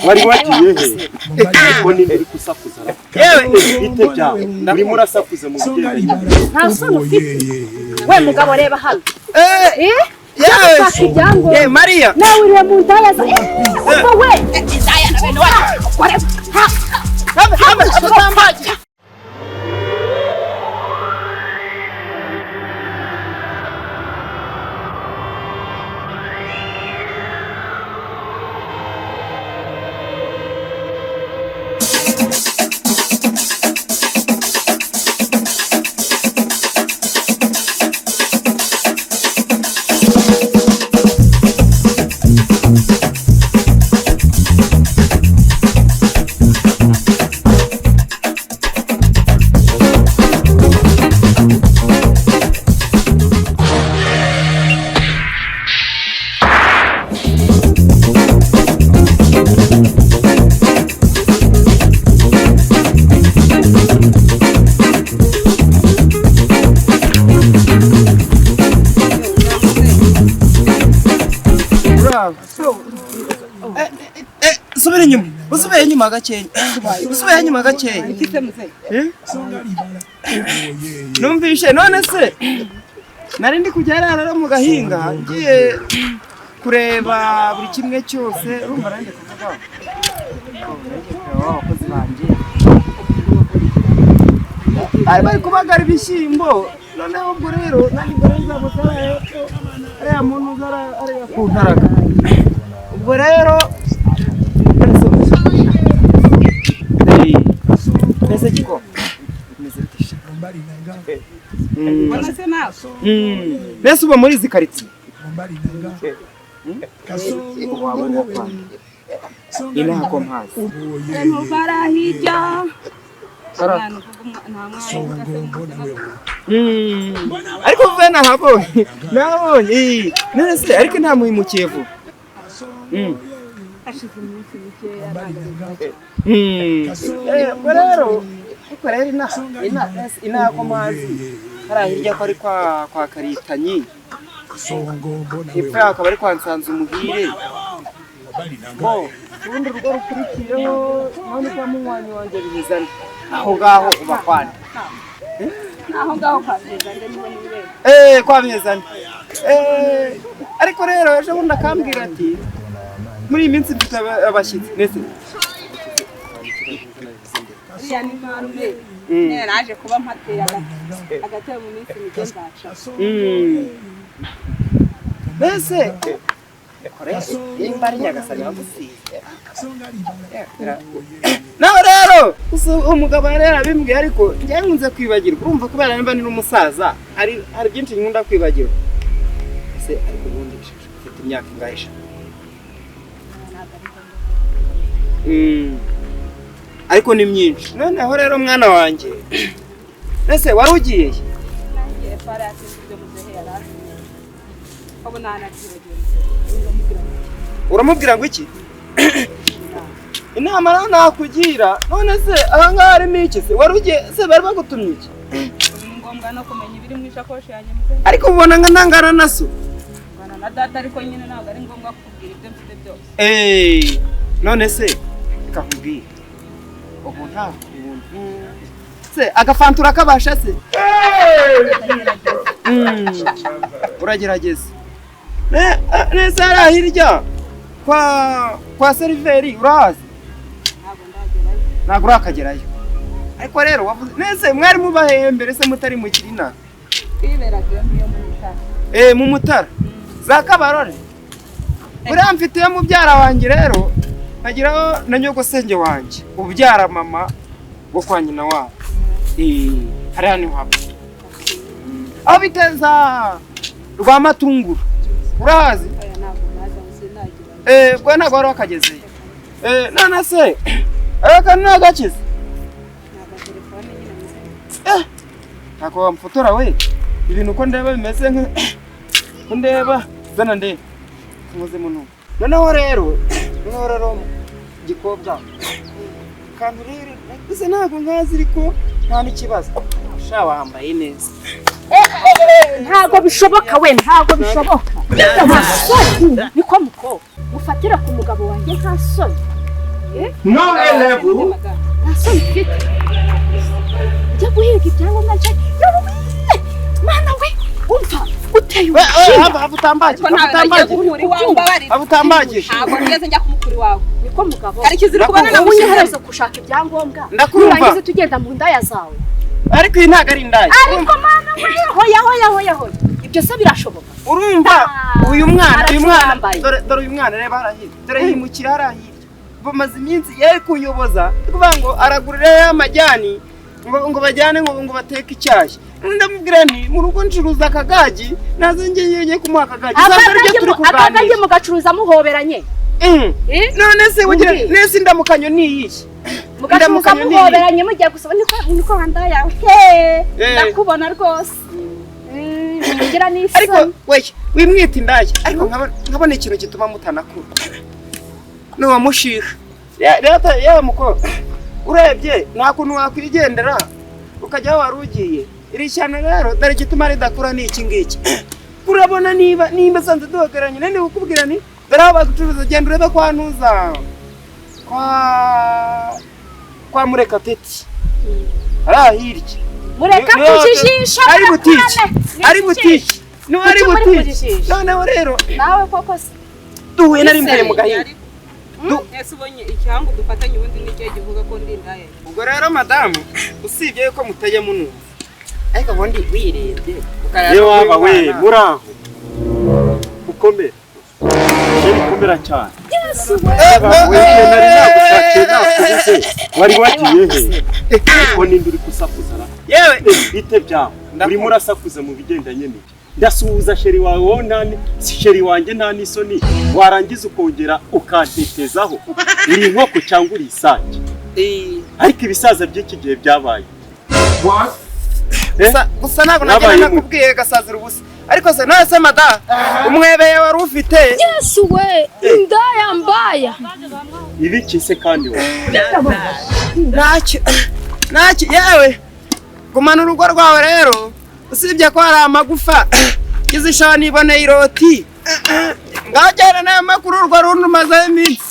wari wagiye he ko ni iri kusakuza yewe bite byawe muri murasakuze mu bigere nta soni ufite we mugabo reba hano yewe Maria nawe uri mu ndaya za we indaya na bene wacu usubire nyuma gakeya numvishe none se nari ndi kujya rero mu gahinga ngiye kureba buri kimwe cyose urumva nande kuvuga abakozi banje bari kubagara ibishyimbo noneho ubwo rero nandi nza mutarayo ariya muntu uzara ariya kuntaraga ubwo rero nese kiko nese tisha nese uba muri zikaritsi ina ko mpazi no barahijya ariko vena habonye nabonye nese ariko nta muhimukiye vuba rero ina ko mazi harahirya ko ari kwa Karitanyi hepfo akaba ari kwa Nsanzu Muhire ubundi rugo rukurikiyeho none kwa munywanyi wanje bizana aho ngaho ubakwana aho ngaho kwa bizana niwe kwa bizana ariko rero ejo bundi akambwira ati muri iyi minsi mfite abashyitsi nese uriya ni marume naje kuba mpatera agatera mu minsi mike nzaca nese imbari nyagasani wagusize nawe rero umugabo rero abimbwiye ariko njye nkunze kwibagirwa urumva kubera nimba ni n'umusaza hari byinshi nkunda kwibagirwa ese ariko ubundi ufite imyaka ingahe ariko ni myinshi noneho rero mwana wanjye ese wari ugiye uramubwira ngo iki inama rero nakugira none se aha ngaha harimo iki se wari ugiye se bari bagutumye iki ni ngombwa no kumenya ibiri mu ishakoshi yanjye ariko ubona nka ntangara na so na data ariko nyine ntabwo ari ngombwa kukubwira ibyo mfite byose none se kakubwira ubu nta kuntu se agafantura kabasha se uragerageza nese hariya hirya kwa seriveri urahazi ntabwo urakagerayo ariko rero wavuze nese mwari mubaheye mbere se mutari mu Kirina twiberaga iyo mu Mutara mu Mutara za Kabarore buriya mfitiye mubyara wanjye rero nagiraho na nyogosenge wanjye ubyara mama wo kwa nyina wabo hariya niho haba aho biteza rwa Matunguru urahazi bwo ntabwo wari wakagezeyo none se aka ni agakiza ntabwo wamfotora we ibintu uko ndeba bimeze nko ndeba zana ndeba nkoze muntu noneho rero gikobya kandi rero ese ntabwo nkazi ariko nta n'ikibazo sha wambaye neza ntabwo bishoboka we ntabwo bishoboka none level ntaso mfite ujya guhiga ibyangombwa nshya mana we umva uteye abutambaje ntabwo ngeze njya kumukuri wawe niko mugabo Karekezi uri kubona na unyehereza gushaka ibyangombwa ndakumva tugenda mu ndaya zawe ariko iyi ntago ari indaya ariko mana we hoya ibyo se birashoboka urumva uyu mwana dore uyu mwana reba harahiye dore yimukira harahiye bamaze iminsi yari kuyoboza kuvuga ngo aragurira amajyani ngo bajyane ngo bateke icyayi ndamubwira nti mu rugo ncuruza akagagi nazo ngiye kumuha akagagi akagagi mugacuruza muhoberanye none se ugira nese ndamukanyo niyihe mugacuruza muhoberanye mugiye gusaba niko handa yawe ndakubona rwose ngira n'isi ariko we wimwita indaya ariko nkabona ikintu gituma mutanakura no wamushiha reta yewe mukobwa urebye nta kuntu wakwigendera ukajya aho warugiye iri cyane rero dore gituma ridakura ni iki ngiki urabona niba sanze duhagaranye nende ukubwira ni dore aho bagucuruza genda urebe kwa ntuza kwa Murekatete arahirye mureka kujijisha ari butiki no ari butiki none rero nawe koko se duhuye nari mbere mu gahinda ese ubonye icyango dufatanye ubundi n'icyo givuga ko ndi indaya ubwo rero madamu usibye yuko muteye munumva ariko ubundi wirebye yewe waba we muraho ukomera komera cyane Yesu we nari nagushakiye nakubuze wari wagiye he ko nindi uri kusakuza yewe bite byawe urimo urasakuza mu bigendanye n'iki ndasuhuza sheri wawe wonane si sheri wanjye nta nisoni warangiza ukongera ukantetezaho uri inkoko cyangwa uri isake ariko ibisaza by'iki gihe byabaye gusa ntabwo nagira nakubwiye gasazira ubusa ariko se none se mada umwebeye wari ufite Yesu we indaya mbaya ibiki se kandi wowe ntacyo yewe gumana urugo rwawe rero usibye ko hari amagufa izishobora niboneye iroti ngajyana n'aya makuru urwo rundi umazeho iminsi.